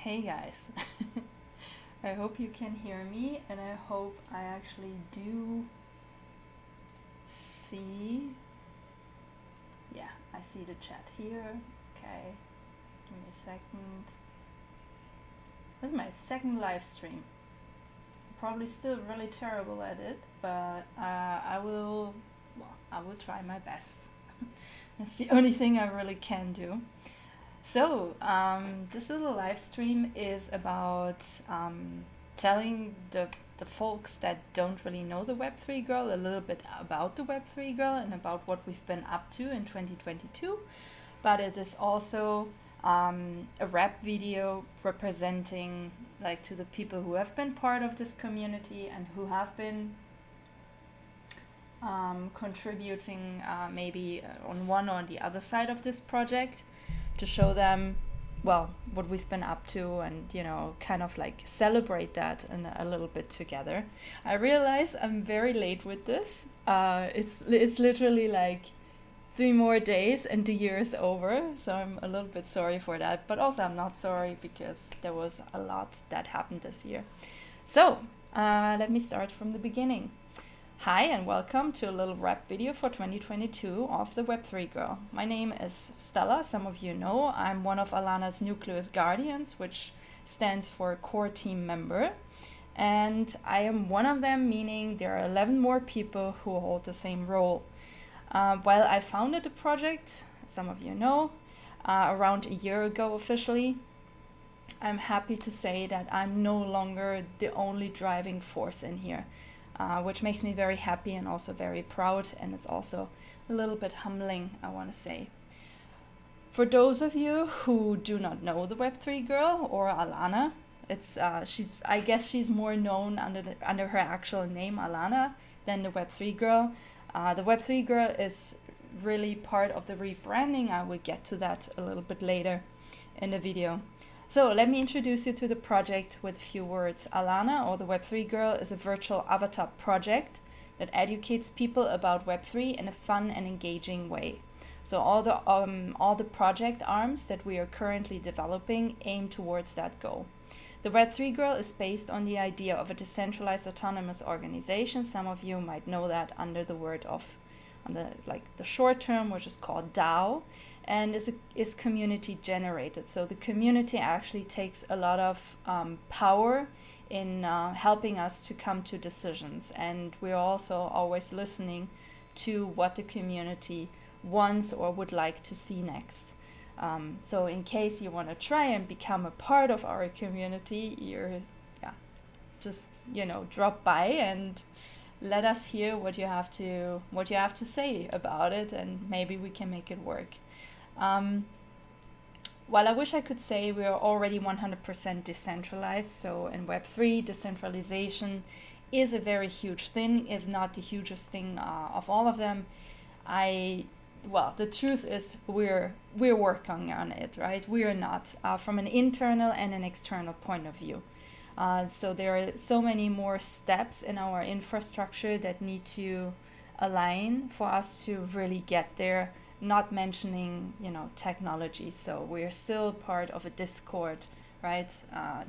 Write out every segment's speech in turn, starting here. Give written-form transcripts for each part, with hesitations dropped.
Hey guys, I hope you can hear me and I hope I actually do see. Yeah, I see the chat here. Okay, give me a second. This is my second live stream. Probably still really terrible at it, but I will try my best. That's the only thing I really can do. So, this little live stream is about telling the folks that don't really know the Web3 Girl a little bit about the Web3 Girl and about what we've been up to in 2022. But it is also a rap video representing, like, to the people who have been part of this community and who have been contributing maybe on one or the other side of this project, to show them, well, what we've been up to and, kind of like celebrate that in a little bit together. I realize I'm very late with this. It's literally like 3 more days and the year is over, so I'm a little bit sorry for that, but also I'm not sorry because there was a lot that happened this year. So let me start from the beginning. Hi and welcome to a little rap video for 2022 of the Web3 Girl. My name is Stella, some of you know. I'm one of Alana's Nucleus Guardians, which stands for core team member. And I am one of them, meaning there are 11 more people who hold the same role. While I founded the project, some of you know, around a year ago officially, I'm happy to say that I'm no longer the only driving force in here. Which makes me very happy and also very proud, and it's also a little bit humbling, I want to say. For those of you who do not know the Web3 Girl or Alana, I guess she's more known under her actual name Alana than the Web3 Girl. The Web3 Girl is really part of the rebranding. I will get to that a little bit later in the video. So let me introduce you to the project with a few words. Alana, or the Web3 Girl, is a virtual avatar project that educates people about Web3 in a fun and engaging way. So all the project arms that we are currently developing aim towards that goal. The Web3 Girl is based on the idea of a decentralized autonomous organization. Some of you might know that under the word of, the short term, which is called DAO. And is community generated. So the community actually takes a lot of power in helping us to come to decisions. And we're also always listening to what the community wants or would like to see next. So in case you want to try and become a part of our community, just drop by and let us hear what you have to say about it, and maybe we can make it work. While I wish I could say we are already 100% decentralized, so in Web3, decentralization is a very huge thing, if not the hugest thing of all of them. The truth is we're working on it, right? We are not, from an internal and an external point of view. So there are so many more steps in our infrastructure that need to align for us to really get there. Not mentioning, technology. So we're still part of a Discord, right?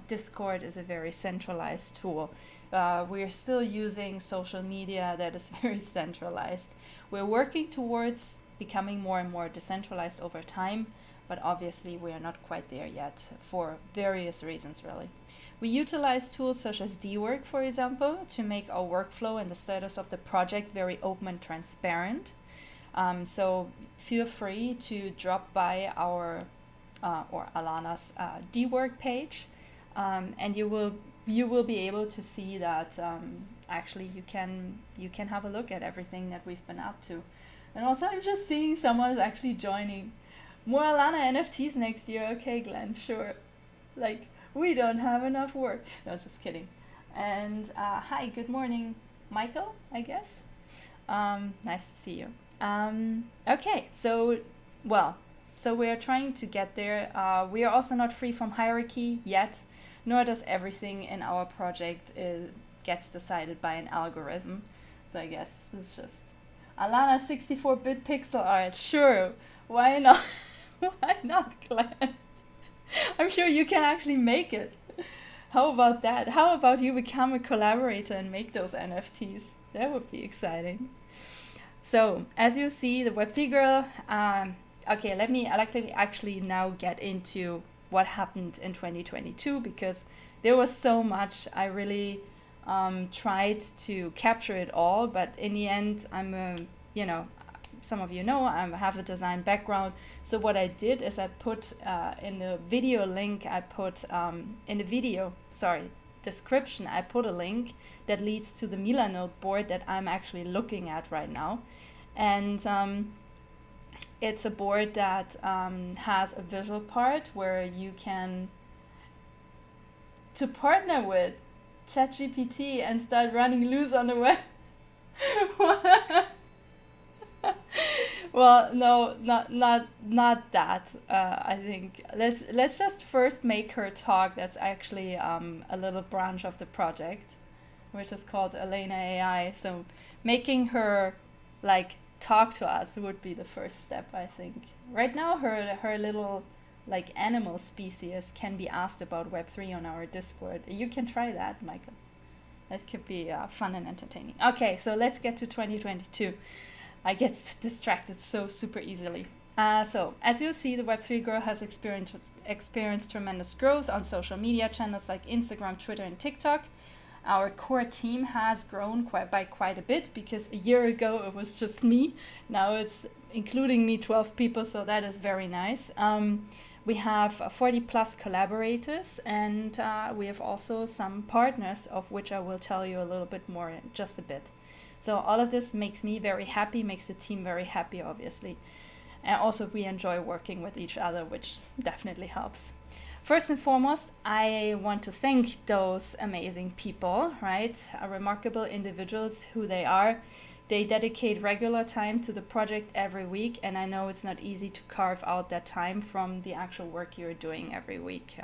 Discord is a very centralized tool. We're still using social media that is very centralized. We're working towards becoming more and more decentralized over time, but obviously we are not quite there yet for various reasons, really. We utilize tools such as dwork, for example, to make our workflow and the status of the project very open and transparent. So feel free to drop by our or Alana's dwork page, and you will be able to see that actually you can have a look at everything that we've been up to. And also, I'm just seeing someone is actually joining. More Alana NFTs next year. Okay, Glenn, sure. Like, we don't have enough work. No, just kidding. And hi, good morning, Michael, I guess. Nice to see you. Okay, so we are trying to get there. We are also not free from hierarchy yet, nor does everything in our project gets decided by an algorithm. So I guess it's just Alana 64-bit pixel art. Sure, why not? Why not, Glenn? I'm sure you can actually make it. How about that? How about you become a collaborator and make those NFTs? That would be exciting. So, as you see, the Web3 Girl, okay, let me actually now get into what happened in 2022, because there was so much. I really tried to capture it all, but in the end, some of you know, I have a design background. So what I did is I put in the video link, in the video, description, I put a link that leads to the Milanode board that I'm actually looking at right now. And it's a board that has a visual part where you can to partner with ChatGPT and start running loose on the web. Well, no, not that. I think let's just first make her talk. That's actually a little branch of the project, which is called Alana AI. So making her like talk to us would be the first step, I think. Right now, her little like animal species can be asked about Web3 on our Discord. You can try that, Michael. That could be fun and entertaining. Okay, so let's get to 2022. I get distracted so super easily. So, as you see, the Web3 Girl has experienced tremendous growth on social media channels like Instagram, Twitter, and TikTok. Our core team has grown by quite a bit, because a year ago it was just me. Now it's including me 12 people, so that is very nice. We have 40 plus collaborators, and we have also some partners, of which I will tell you a little bit more in just a bit. So all of this makes me very happy, makes the team very happy, obviously. And also we enjoy working with each other, which definitely helps. First and foremost, I want to thank those amazing people, right? Remarkable individuals who they are. They dedicate regular time to the project every week, and I know it's not easy to carve out that time from the actual work you're doing every week.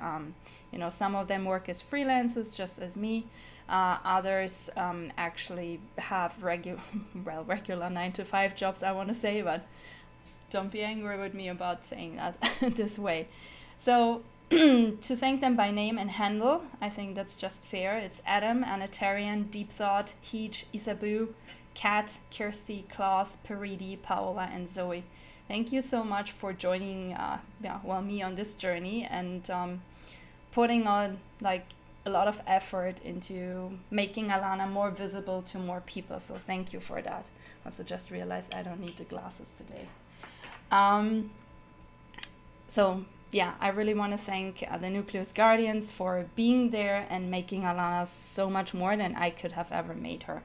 Some of them work as freelancers, just as me. Others actually have regular 9-to-5 jobs, I want to say, but don't be angry with me about saying that this way. So to thank them by name and handle, I think that's just fair. It's Adam, Anatarian, Deep Thought, Heej, Isabu, Kat, Kirsty, Klaus, Peridi, Paola, and Zoe. Thank you so much for joining me on this journey and putting on like a lot of effort into making Alana more visible to more people. So thank you for that. Also just realized I don't need the glasses today. I really want to thank the Nucleus Guardians for being there and making Alana so much more than I could have ever made her.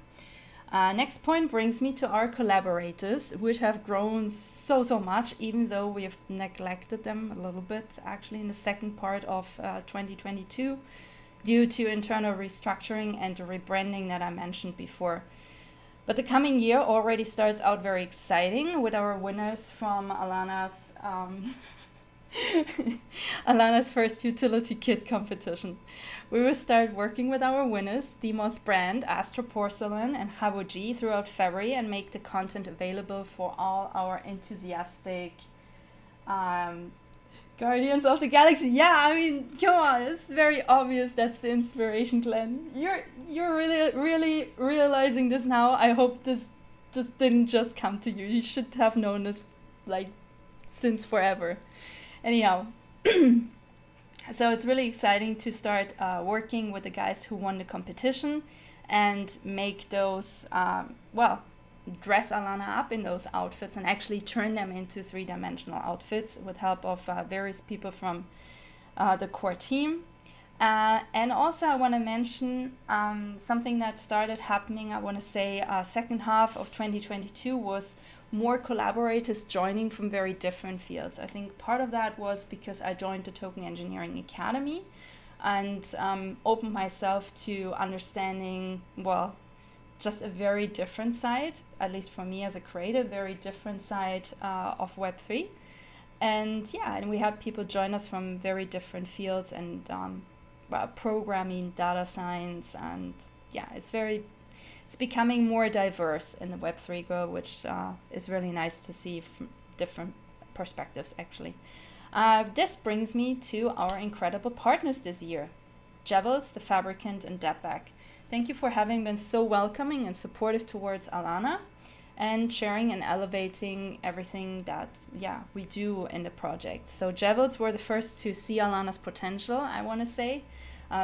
Next point brings me to our collaborators, which have grown so much, even though we have neglected them a little bit actually in the second part of 2022 due to internal restructuring and the rebranding that I mentioned before. But the coming year already starts out very exciting with our winners from Alana's Alana's first utility kit competition. We will start working with our winners, Demos Brand, Astro Porcelain, and Haboji throughout February and make the content available for all our enthusiastic Guardians of the Galaxy. Yeah, I mean, come on, it's very obvious that's the inspiration, Glenn. You're really realizing this now. I hope this just didn't just come to you. You should have known this like since forever. Anyhow, so it's really exciting to start working with the guys who won the competition and make those, dress Alana up in those outfits and actually turn them into 3-dimensional outfits with help of various people from the core team. And also I want to mention something that started happening, I want to say second half of 2022 was more collaborators joining from very different fields. I think part of that was because I joined the Token Engineering Academy and opened myself to understanding, just a very different side, at least for me as a creator, very different side of Web3. And we had people join us from very different fields and programming, data science, and it's becoming more diverse in the Web3 Girl, which is really nice to see from different perspectives, actually. This brings me to our incredible partners this year, Jevels, The Fabricant, and Debback. Thank you for having been so welcoming and supportive towards Alana and sharing and elevating everything that we do in the project. So Jevels were the first to see Alana's potential, I want to say.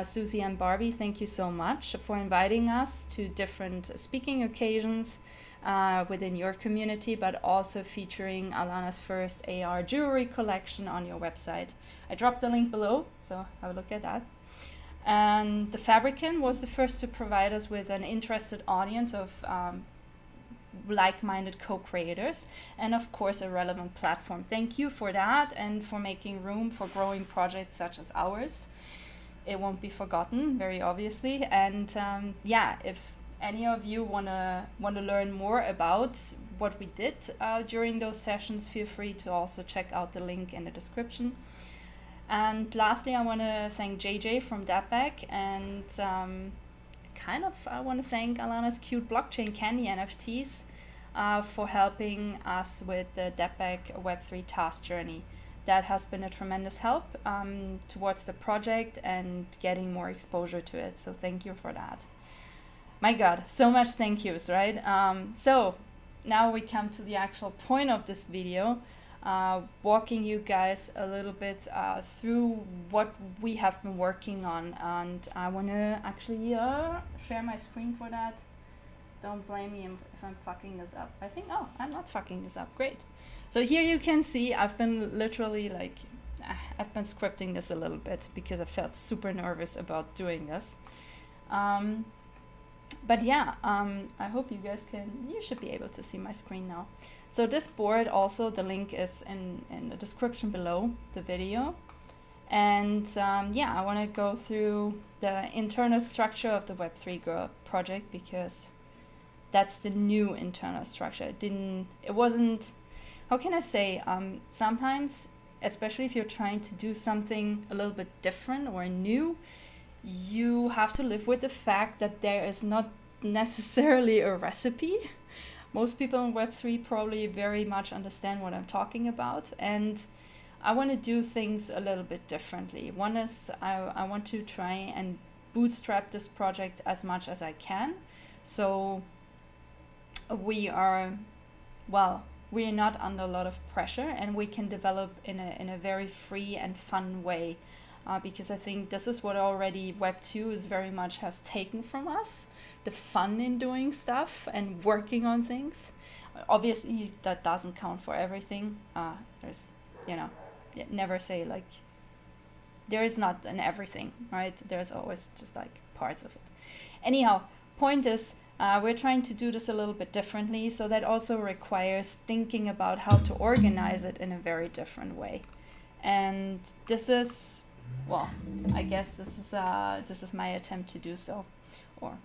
Susie and Barbie, thank you so much for inviting us to different speaking occasions within your community, but also featuring Alana's first AR jewelry collection on your website. I dropped the link below, so have a look at that. And The Fabricant was the first to provide us with an interested audience of like-minded co-creators, and of course a relevant platform. Thank you for that and for making room for growing projects such as ours. It won't be forgotten, very obviously. And if any of you wanna learn more about what we did during those sessions, feel free to also check out the link in the description. And lastly, I want to thank JJ from Debback, and I want to thank Alana's Cute Blockchain Candy NFTs for helping us with the Debback Web3 task journey. That has been a tremendous help towards the project and getting more exposure to it. So thank you for that. My God, so much thank yous, right? So now we come to the actual point of this video. Walking you guys a little bit through what we have been working on, and I want to actually share my screen for that. Don't blame me if I'm fucking this up. I'm not fucking this up. Great. So here you can see I've been literally I've been scripting this a little bit because I felt super nervous about doing this. But I hope you guys you should be able to see my screen now. So this board also, the link is in the description below the video. And I want to go through the internal structure of the Web3 Girl project because that's the new internal structure. It wasn't, how can I say, sometimes, especially if you're trying to do something a little bit different or new, you have to live with the fact that there is not necessarily a recipe. Most people in Web3 probably very much understand what I'm talking about, and I want to do things a little bit differently. One is I want to try and bootstrap this project as much as I can. So we're not under a lot of pressure, and we can develop in a very free and fun way. Because I think this is what already Web2 is very much has taken from us, the fun in doing stuff and working on things. Obviously, that doesn't count for everything. There's, never say there is not an everything, right? There's always just parts of it. Anyhow, point is, we're trying to do this a little bit differently, so that also requires thinking about how to organize it in a very different way. And this is, I guess this is my attempt to do so, or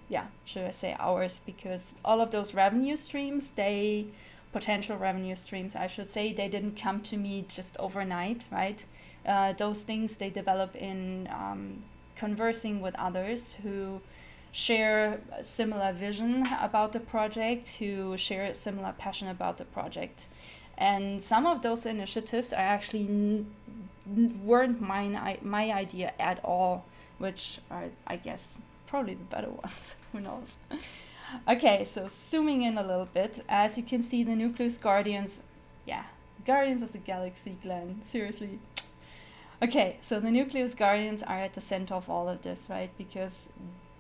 should I say ours, because all of those revenue streams, potential revenue streams, I should say, they didn't come to me just overnight, right? Those things they develop in conversing with others who share a similar vision about the project, who share a similar passion about the project. And some of those initiatives are actually weren't my idea at all, which are, I guess, probably the better ones. Who knows? Okay, so zooming in a little bit, as you can see, the Nucleus Guardians, Guardians of the Galaxy, Glenn, seriously. Okay, so the Nucleus Guardians are at the center of all of this, right? Because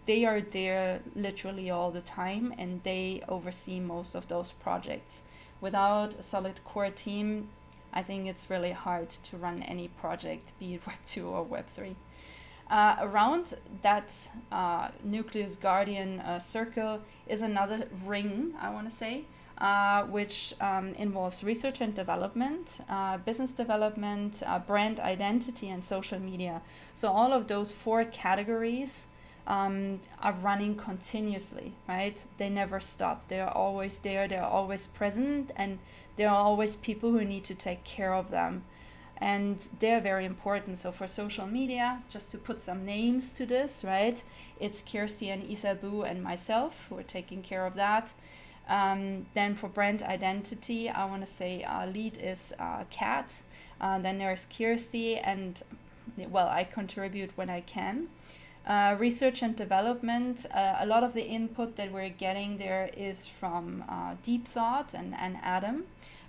they are there literally all the time, and they oversee most of those projects. Without a solid core team, I think it's really hard to run any project, be it Web2 or Web3. Around that Nucleus Guardian circle is another ring, I want to say, which involves research and development, business development, brand identity, and social media. So all of those 4 categories are running continuously, right? They never stop. They are always there. They are always present, and there are always people who need to take care of them. And they're very important. So for social media, just to put some names to this, right? It's Kirsty and Isabu and myself who are taking care of that. Then for brand identity, I want to say lead is Kat. Then there's Kirsty, and well, I contribute when I can. Research and development, a lot of the input that we're getting there is from Deep Thought and Adam.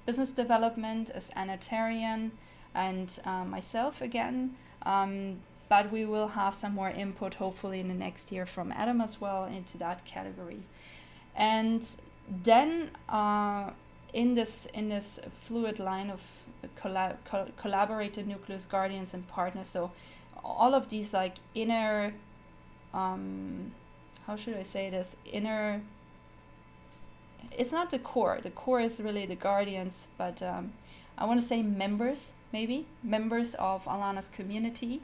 Business development is Anatarian and myself again. But we will have some more input hopefully in the next year from Adam as well into that category. And then in this fluid line of collaborated Nucleus guardians and partners, so all of these like inner, how should I say this, inner, it's not the core is really the guardians, but I want to say members of Alana's community.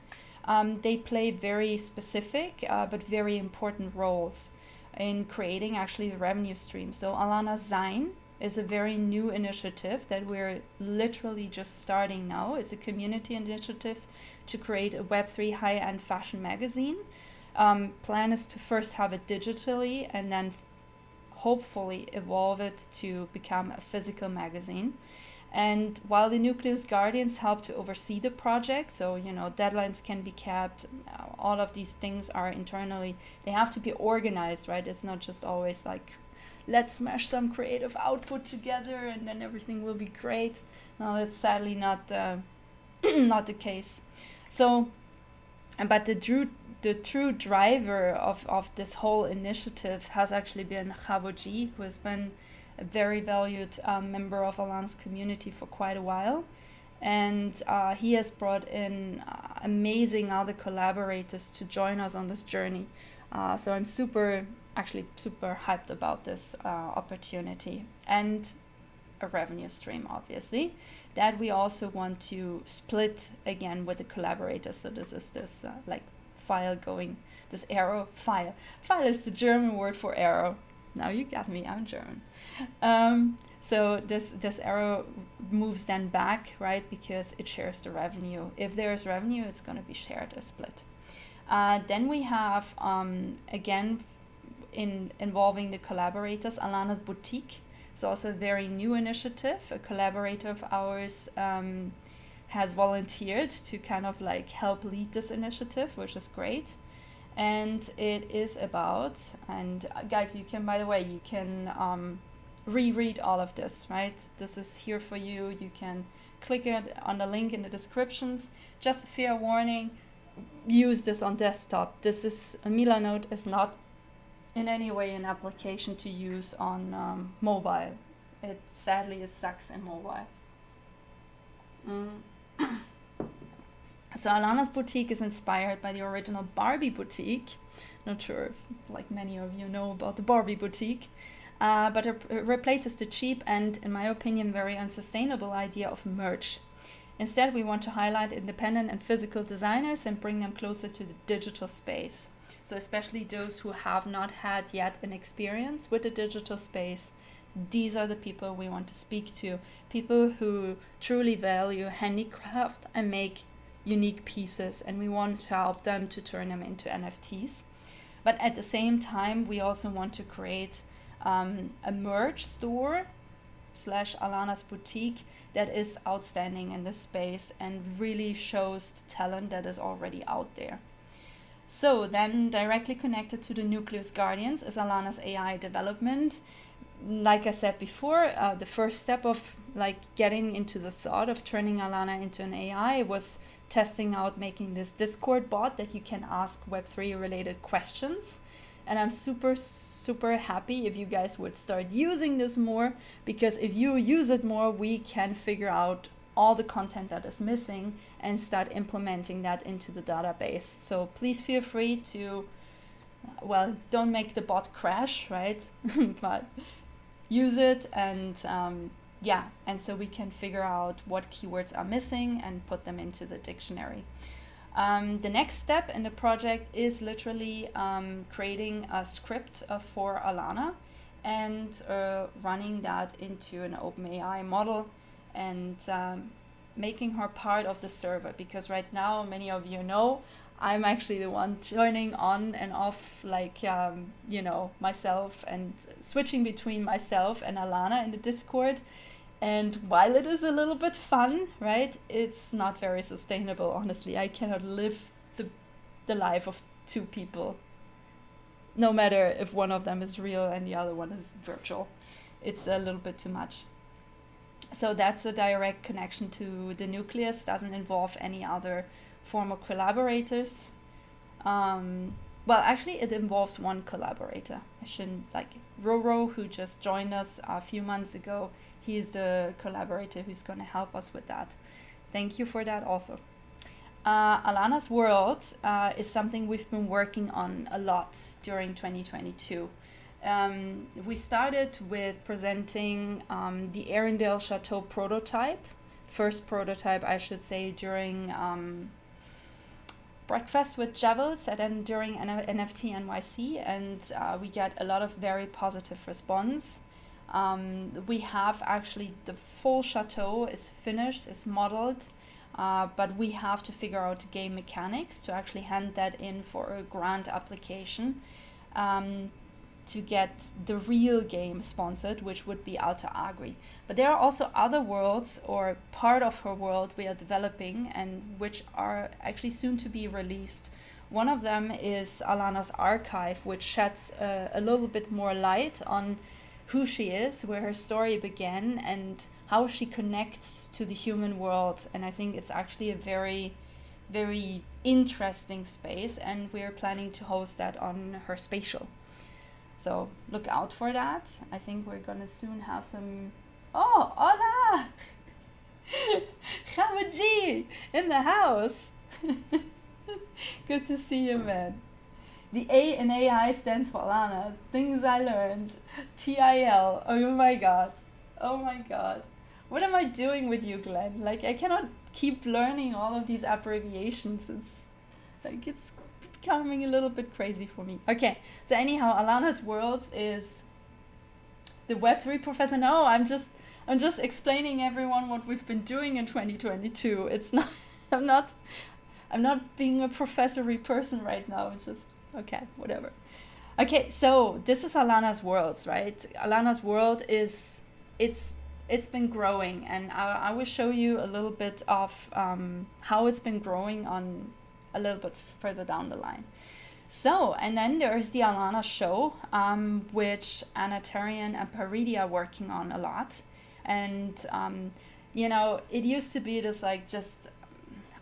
They play very specific but very important roles in creating actually the revenue stream. So Alana Sein is a very new initiative that we're literally just starting now. It's a community initiative to create a Web3 high-end fashion magazine. Plan is to first have it digitally and then hopefully evolve it to become a physical magazine. And while the Nucleus Guardians help to oversee the project, so, you know, deadlines can be kept, all of these things are internally, they have to be organized, right? It's not just always like, let's smash some creative output together and then everything will be great. No, that's sadly not not the case. So, but the true driver of this whole initiative has actually been Khavoji, who has been a very valued member of Alana's community for quite a while. And he has brought in amazing other collaborators to join us on this journey. So I'm super hyped about this opportunity and a revenue stream, obviously, that we also want to split again with the collaborators. So this is this like file going, this arrow file. File is the German word for arrow. Now you got me, I'm German. So this arrow moves then back, right? Because it shares the revenue. If there's revenue, it's going to be shared or split. Then we have, again, involving the collaborators, Alana's Boutique. It's also a very new initiative. A collaborator of ours has volunteered to kind of like help lead this initiative, which is great. And it is about, and guys, you can, by the way, you can reread all of this, right? This is here for you. You can click it on the link in the descriptions. Just a fair warning, use this on desktop. This is, Milanote is not in any way an application to use on mobile. Sadly, it sucks in mobile. So Alana's Boutique is inspired by the original Barbie Boutique. Not sure if like many of you know about the Barbie Boutique, but it replaces the cheap and, in my opinion, very unsustainable idea of merch. Instead, we want to highlight independent and physical designers and bring them closer to the digital space. So especially those who have not had yet an experience with the digital space, these are the people we want to speak to. People who truly value handicraft and make unique pieces, and we want to help them to turn them into NFTs. But at the same time, we also want to create a merch store / Alana's Boutique that is outstanding in this space and really shows the talent that is already out there. So then directly connected to the Nucleus Guardians is Alana's AI development. Like I said before, the first step of like getting into the thought of turning Alana into an AI was testing out making this Discord bot that you can ask Web3 related questions. And I'm super happy if you guys would start using this more, because if you use it more, we can figure out all the content that is missing and start implementing that into the database. So please feel free to, well, don't make the bot crash, right? But use it and and so we can figure out what keywords are missing and put them into the dictionary. The next step in the project is literally creating a script for Alana and running that into an OpenAI model and making her part of the server, because right now, many of you know, I'm actually the one turning on and off, like, myself and switching between myself and Alana in the Discord. And while it is a little bit fun, right, it's not very sustainable, honestly. I cannot live the life of two people, no matter if one of them is real and the other one is virtual. It's a little bit too much. So that's a direct connection to the Nucleus, doesn't involve any other former collaborators. Well, actually, it involves one collaborator. I shouldn't, like, Roro, who just joined us a few months ago, he's the collaborator who's going to help us with that. Thank you for that also. Alana's World is something we've been working on a lot during 2022. We started with presenting the Arendelle Chateau prototype, first prototype, I should say, during breakfast with Javels and during NFT NYC, and we get a lot of very positive response. We have actually the full chateau is finished, is modeled, but we have to figure out game mechanics to actually hand that in for a grant application to get the real game sponsored, which would be Alta Agri. But there are also other worlds, or part of her world we are developing and which are actually soon to be released. One of them is Alana's archive, which sheds a little bit more light on who she is, where her story began, and how she connects to the human world. And I think it's actually a very, very interesting space, and we're planning to host that on her spatial. So look out for that. I think we're gonna soon have some... Oh, hola! Khamaji in the house. Good to see you, man. The A in AI stands for Alana. Things I learned. TIL. Oh my god. Oh my god. What am I doing with you, Glenn? Like, I cannot keep learning all of these abbreviations. It's like, it's becoming a little bit crazy for me. Okay, so anyhow, Alana's Worlds is the Web3 professor. No, I'm just explaining everyone what we've been doing in 2022. It's not, I'm not being a professory person right now. It's just, okay, whatever. Okay, so this is Alana's Worlds, right? Alana's World is, it's been growing, and I will show you a little bit of how it's been growing on a little bit further down the line. So, and then there's the Alana show, which Anatarian and Paridi are working on a lot. And, you know, it used to be this, like, just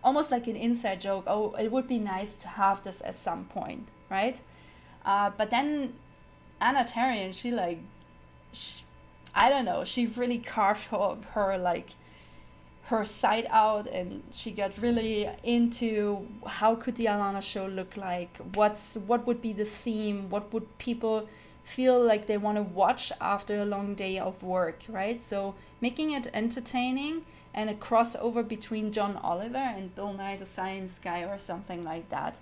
almost like an inside joke. Oh, it would be nice to have this at some point, right? But then Anatarian, I don't know, she really carved her like her side out, and she got really into how could the Alana show look like, what would be the theme, what would people feel like they want to watch after a long day of work, right? So making it entertaining and a crossover between John Oliver and Bill Nye the Science Guy or something like that.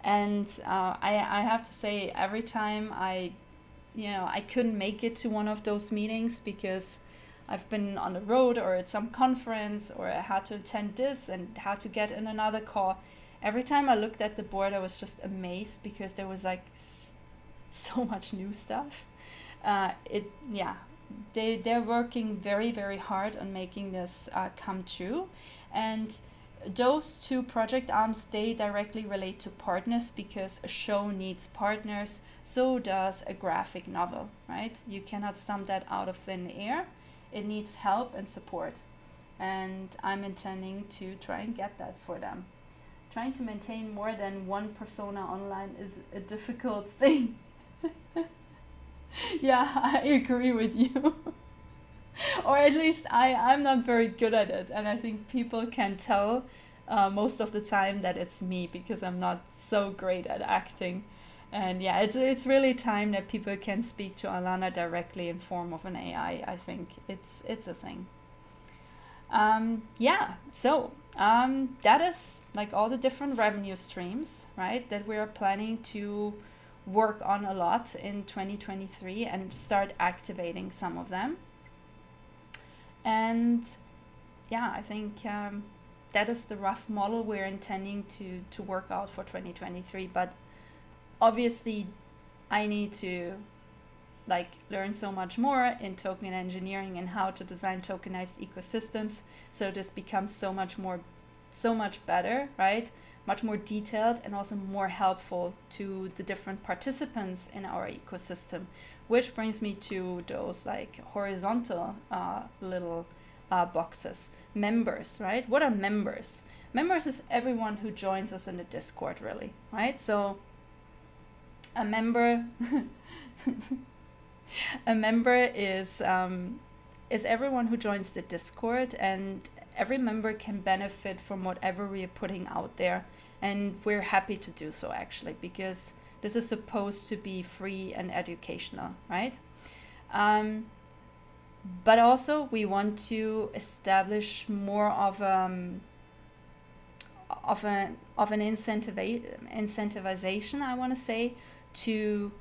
And I have to say, every time I couldn't make it to one of those meetings because I've been on the road or at some conference, or I had to attend this and had to get in another call. Every time I looked at the board, I was just amazed because there was like so much new stuff. They're working very, very hard on making this come true. And those two project arms, they directly relate to partners, because a show needs partners. So does a graphic novel, right? You cannot stump that out of thin air. It needs help and support. And I'm intending to try and get that for them. Trying to maintain more than one persona online is a difficult thing. Yeah, I agree with you. Or at least I'm not very good at it. And I think people can tell most of the time that it's me, because I'm not so great at acting. And yeah, it's really time that people can speak to Alana directly in form of an AI. I think it's a thing. So that is like all the different revenue streams, right, that we are planning to work on a lot in 2023 and start activating some of them. And yeah, I think that is the rough model we're intending to work out for 2023. But obviously, I need to like learn so much more in token engineering and how to design tokenized ecosystems. So this becomes so much better, right? Much more detailed and also more helpful to the different participants in our ecosystem, which brings me to those like horizontal little boxes. Members, right? What are members? Members is everyone who joins us in the Discord, really, right? So a member a member is everyone who joins the Discord, and every member can benefit from whatever we are putting out there, and we're happy to do so, actually, because this is supposed to be free and educational, right? But also we want to establish more of an incentivization, I want to say, to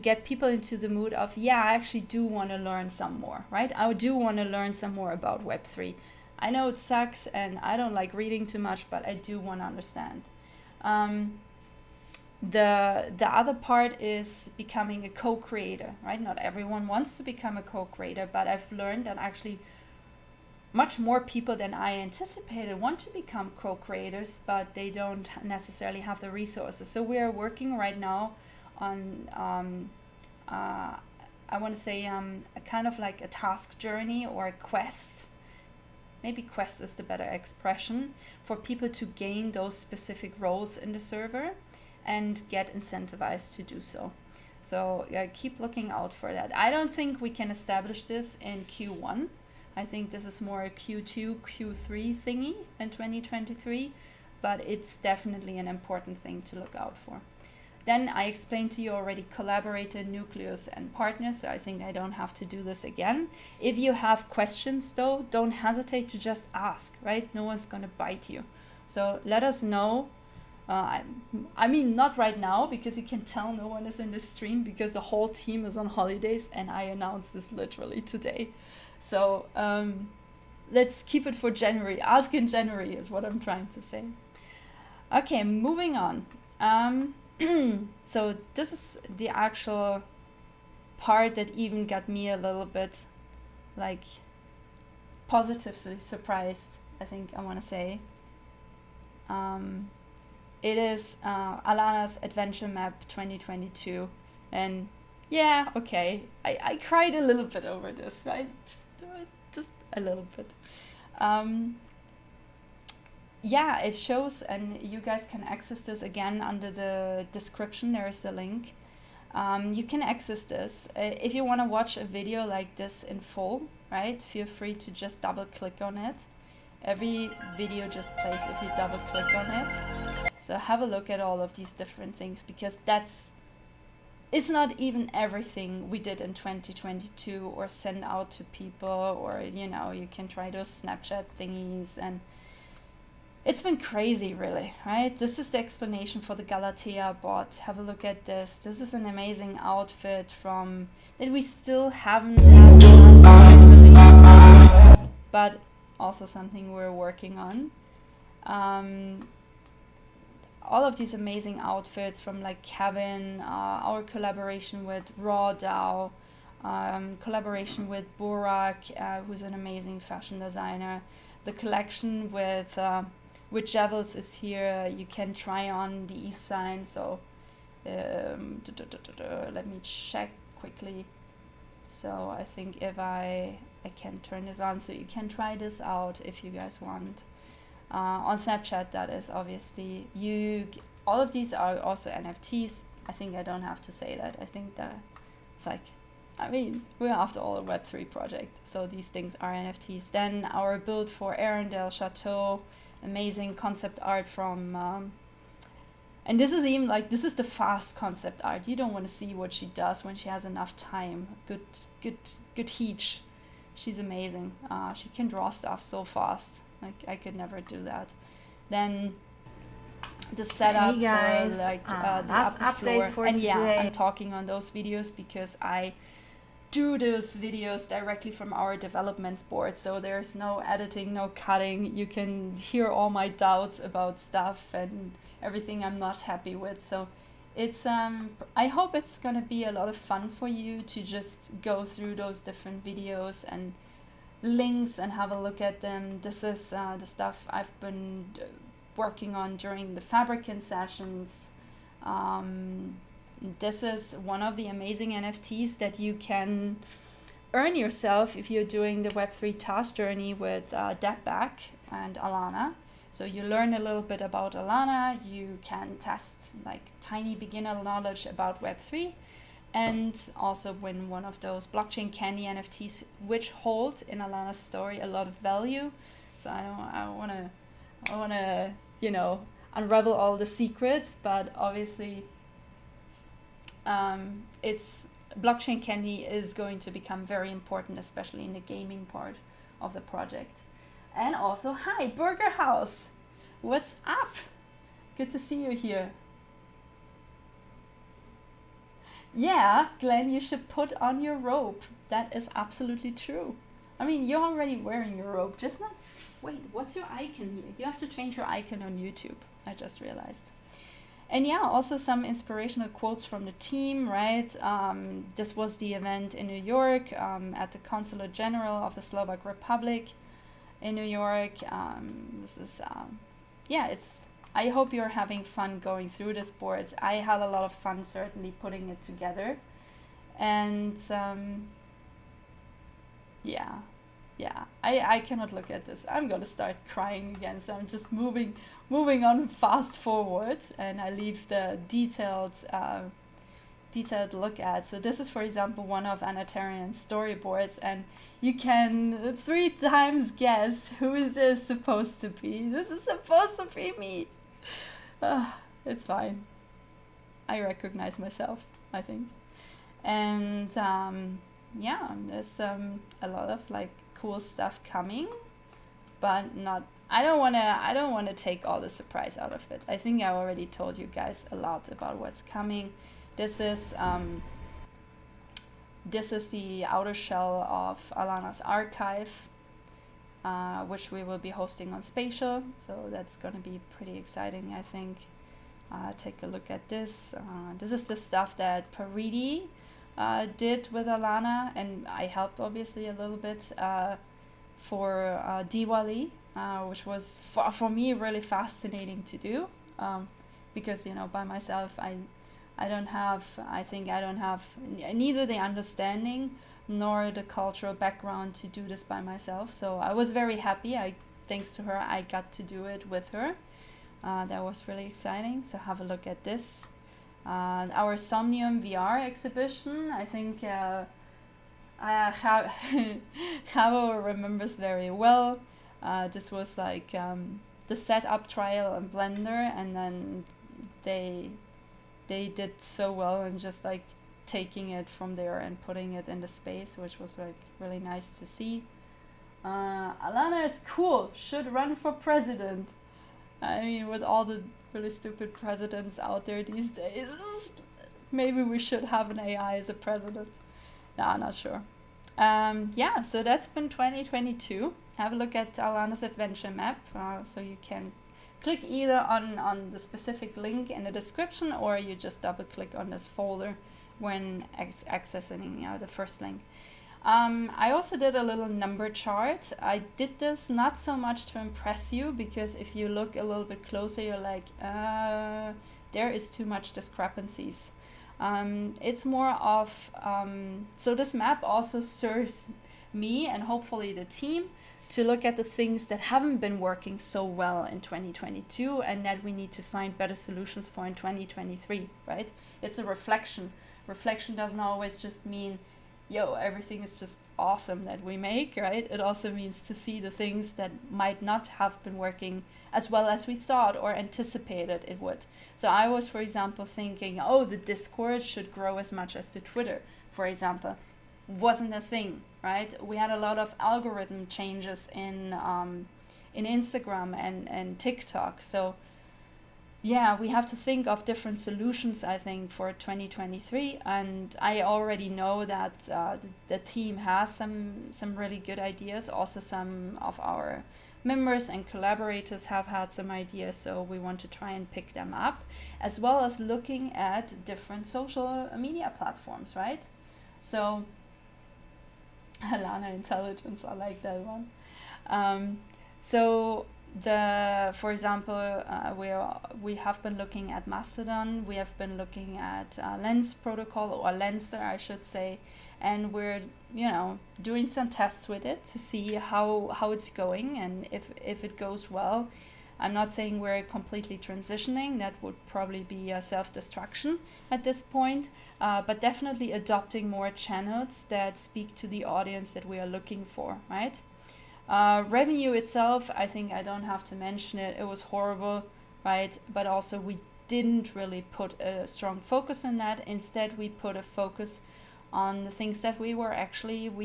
get people into the mood of, yeah, I actually do want to learn some more, right? I do want to learn some more about Web3. I know it sucks and I don't like reading too much, but I do want to understand. The other part is becoming a co-creator, right? Not everyone wants to become a co-creator, but I've learned that actually much more people than I anticipated want to become co-creators, but they don't necessarily have the resources. So we are working right now on, I want to say, a kind of like a task journey or a quest. Maybe quest is the better expression, for people to gain those specific roles in the server and get incentivized to do so. So keep looking out for that. I don't think we can establish this in Q1. I think this is more a Q2, Q3 thingy in 2023, but it's definitely an important thing to look out for. Then I explained to you already Collaborator, Nucleus, and Partners, so I think I don't have to do this again. If you have questions though, don't hesitate to just ask, right? No one's gonna bite you. So let us know. I mean, not right now, because you can tell no one is in the stream because the whole team is on holidays and I announced this literally today. So let's keep it for January. Ask in January is what I'm trying to say. Okay, moving on. So this is the actual part that even got me a little bit like positively surprised, I think I want to say. It is Alana's Adventure Map 2022, and yeah, okay, I cried a little bit over this, right? Just a little bit. Yeah, it shows, and you guys can access this again under the description. There is a link. You can access this. If you want to watch a video like this in full, right, feel free to just double click on it. Every video just plays if you double click on it. So have a look at all of these different things, because it's not even everything we did in 2022 or send out to people, or, you know, you can try those Snapchat thingies, and it's been crazy, really, right? This is the explanation for the Galatea bot. Have a look at this. This is an amazing outfit that we still haven't had a chance to release, but also something we're working on. All of these amazing outfits from like Kevin, our collaboration with Raw DAO, collaboration with Burak, who's an amazing fashion designer. The collection with Jevels is here. You can try on the e-sign. So let me check quickly. So I think if I can turn this on, so you can try this out if you guys want. On Snapchat, that is, obviously. All of these are also NFTs. I think I don't have to say that. I think that it's like, I mean, we're after all a Web3 project, so these things are NFTs. Then our build for Arendelle Chateau, amazing concept art from, and this is even like, this is the fast concept art. You don't want to see what she does when she has enough time. Good heat. She's amazing. She can draw stuff so fast. Like, I could never do that. Then the setup, hey guys, for like the upper floor, for and yeah, today. I'm talking on those videos because I do those videos directly from our development board, so there's no editing, no cutting. You can hear all my doubts about stuff and everything I'm not happy with. So it's I hope it's gonna be a lot of fun for you to just go through those different videos and links and have a look at them. This is the stuff I've been working on during the Fabricant sessions. This is one of the amazing NFTs that you can earn yourself if you're doing the Web3 task journey with Debback and Alana. So you learn a little bit about Alana, you can test like tiny beginner knowledge about Web3, and also win one of those blockchain candy NFTs, which hold in Alana's story a lot of value. So I wanna unravel all the secrets, but obviously it's blockchain candy is going to become very important, especially in the gaming part of the project. And also, hi, Burger House. What's up? Good to see you here. Yeah, Glenn, you should put on your robe. That is absolutely true. I mean, you're already wearing your robe, just not... Wait, what's your icon here? You have to change your icon on YouTube. I just realized. And yeah, also some inspirational quotes from the team, right? This was the event in New York at the Consulate General of the Slovak Republic in New York. This is, I hope you're having fun going through this board. I had a lot of fun certainly putting it together. And I cannot look at this. I'm gonna start crying again. So I'm just moving on fast forward, and I leave the detailed look at. So this is, for example, one of Anatarian's storyboards, and you can 3 times guess who is this supposed to be. This is supposed to be me. It's fine. I recognize myself, I think. And there's a lot of like cool stuff coming, but I don't wanna take all the surprise out of it. I think I already told you guys a lot about what's coming. This is the outer shell of Alana's archive, which we will be hosting on Spatial. So that's gonna be pretty exciting, I think. Take a look at this. This is the stuff that Paridi did with Alana, and I helped obviously a little bit for Diwali, which was for me really fascinating to do, because by myself I don't have neither the understanding nor the cultural background to do this by myself. So I was very happy. Thanks to her, I got to do it with her. That was really exciting. So have a look at this. Our Somnium VR exhibition, I think Chavo remembers very well. This was like the setup trial on Blender, and then they did so well and just like taking it from there and putting it in the space, which was like really nice to see. Alana is cool, should run for president. I mean, with all the really stupid presidents out there these days, maybe we should have an AI as a president. No, I'm not sure. So that's been 2022. Have a look at Alana's adventure map, so you can click either on the specific link in the description, or you just double click on this folder when accessing the first link. I also did a little number chart. I did this not so much to impress you, because if you look a little bit closer, you're like, there is too much discrepancies. It's more of, so this map also serves me and hopefully the team to look at the things that haven't been working so well in 2022 and that we need to find better solutions for in 2023, right? It's a reflection. Reflection doesn't always just mean, everything is just awesome that we make, right? It also means to see the things that might not have been working as well as we thought or anticipated it would. So I was, for example, thinking, the Discord should grow as much as the Twitter, for example. Wasn't a thing, right? We had a lot of algorithm changes in Instagram and TikTok. So yeah, we have to think of different solutions, I think, for 2023. And I already know that the team has some really good ideas. Also, some of our members and collaborators have had some ideas, so we want to try and pick them up, as well as looking at different social media platforms, right? So Alana intelligence, I like that one. So for example, we have been looking at Mastodon, we have been looking at Lens protocol, or Lenster I should say, and we're doing some tests with it to see how it's going, and if it goes well. I'm not saying we're completely transitioning, that would probably be a self-destruction at this point, but definitely adopting more channels that speak to the audience that we are looking for, right? Revenue itself, I think I don't have to mention it, it was horrible, right? But also we didn't really put a strong focus on that. Instead, we put a focus on the things that we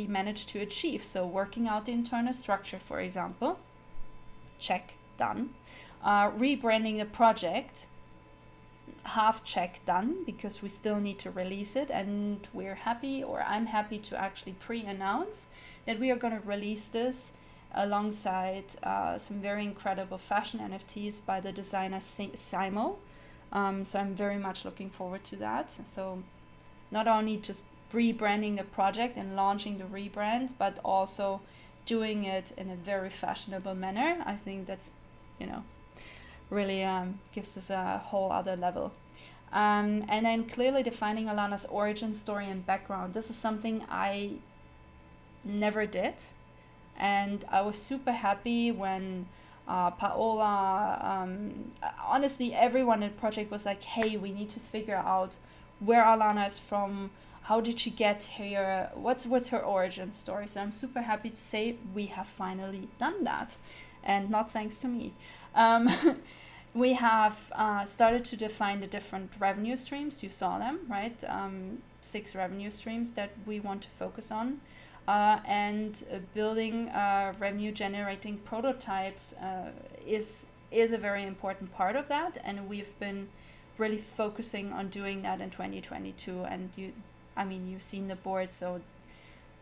managed to achieve. So working out the internal structure, for example, check, done. Rebranding the project, half check, done, because we still need to release it, and we're happy, or I'm happy to actually pre-announce that we are going to release this alongside some very incredible fashion NFTs by the designer Simo. So I'm very much looking forward to that. So not only just rebranding the project and launching the rebrand, but also doing it in a very fashionable manner. I think that's, really gives us a whole other level. And then clearly defining Alana's origin story and background. This is something I never did. And I was super happy when Paola, honestly, everyone in the project was like, hey, we need to figure out where Alana is from, how did she get here, what's her origin story. So I'm super happy to say we have finally done that, and not thanks to me. We have started to define the different revenue streams. You saw them, right? 6 revenue streams that we want to focus on. And building revenue generating prototypes is a very important part of that, and we've been really focusing on doing that in 2022. And you've seen the board, so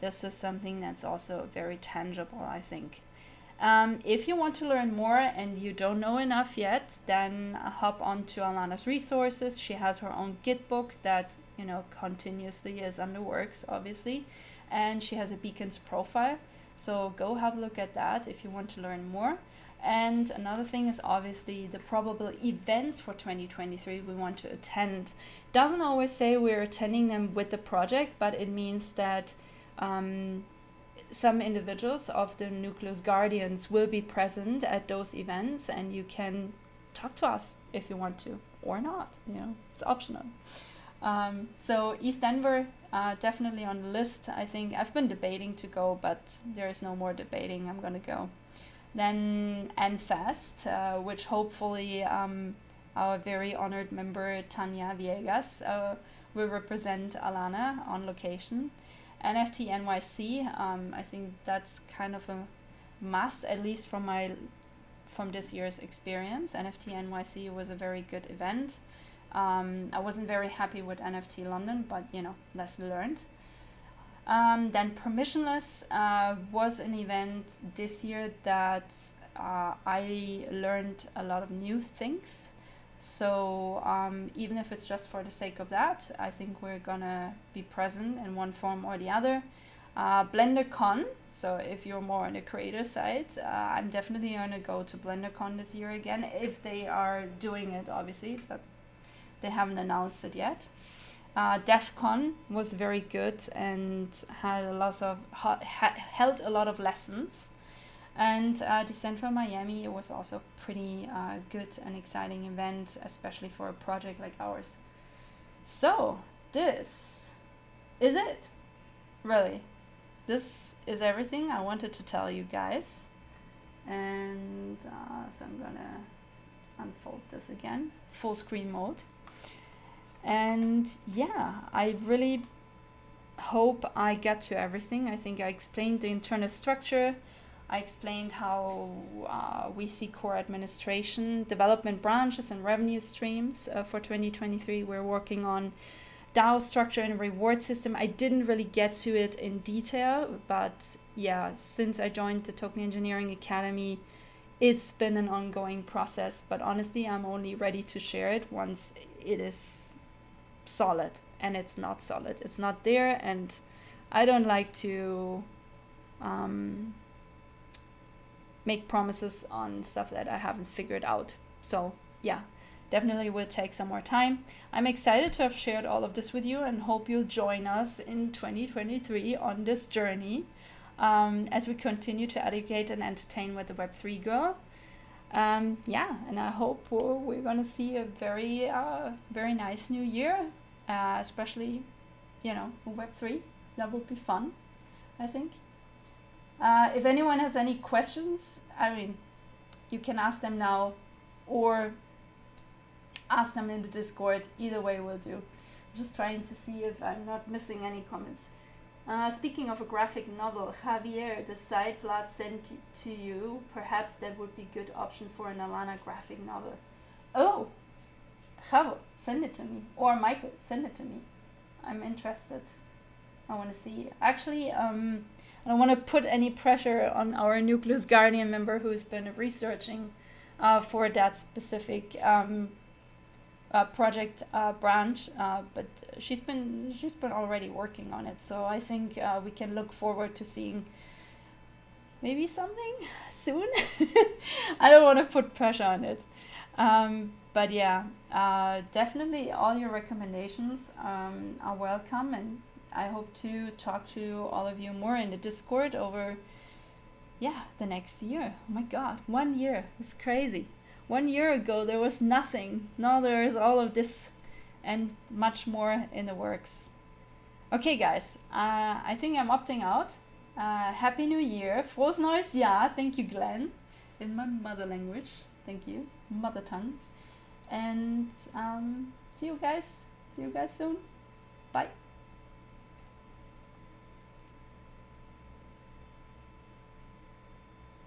this is something that's also very tangible, I think. If you want to learn more and you don't know enough yet, then hop onto Alana's resources. She has her own Git book that continuously is under works, obviously. And she has a Beacons profile, so go have a look at that if you want to learn more. And another thing is obviously the probable events for 2023 we want to attend. Doesn't always say we're attending them with the project, but it means that some individuals of the Nucleus Guardians will be present at those events, and you can talk to us if you want to, or not, it's optional. So East Denver, definitely on the list. I think I've been debating to go, but there is no more debating. I'm gonna go. Then NFest, which hopefully our very honored member Tanya Viegas will represent Alana on location. NFT NYC, I think that's kind of a must, at least from this year's experience. NFT NYC was a very good event. I wasn't very happy with NFT London, but lesson learned. Then Permissionless was an event this year that I learned a lot of new things. So even if it's just for the sake of that, I think we're gonna be present in one form or the other. BlenderCon, so if you're more on the creator side, I'm definitely gonna go to BlenderCon this year again, if they are doing it, obviously, but they haven't announced it yet. DEF CON was very good and had held a lot of lessons. And Decentral Miami was also pretty good and exciting event, especially for a project like ours. So this is it, really. This is everything I wanted to tell you guys. And so I'm gonna unfold this again, full screen mode. And yeah, I really hope I get to everything. I think I explained the internal structure. I explained how we see core administration, development branches, and revenue streams for 2023. We're working on DAO structure and reward system. I didn't really get to it in detail, but yeah, since I joined the Token Engineering Academy, it's been an ongoing process, but honestly, I'm only ready to share it once it is solid, and it's not solid. It's not there, and I don't like to make promises on stuff that I haven't figured out. So yeah, definitely will take some more time. I'm excited to have shared all of this with you and hope you'll join us in 2023 on this journey as we continue to educate and entertain with the Web3 Girl. Yeah, and I hope we're going to see a very, very nice new year, especially, you know, Web3. That would be fun, I think. If anyone has any questions, I mean, you can ask them now or ask them in the Discord. Either way will do. I'm just trying to see if I'm not missing any comments. Speaking of a graphic novel, Javier, the site Vlad sent to you, perhaps that would be a good option for an Alana graphic novel. Oh, Javo, send it to me. Or Michael, send it to me. I'm interested. I want to see. Actually, I don't want to put any pressure on our Nucleus Guardian member who's been researching for that specific project branch, but she's been already working on it. So I think we can look forward to seeing maybe something soon. I don't want to put pressure on it, but yeah, definitely all your recommendations are welcome, and I hope to talk to all of you more in the Discord over the next year. Oh my god, 1 year, it's crazy. 1 year ago there was nothing. Now there is all of this and much more in the works. Okay guys, I think I'm opting out. Happy New Year. Frohes neues Jahr. Thank you, Glenn. In my mother language. Thank you. Mother tongue. And see you guys soon. Bye.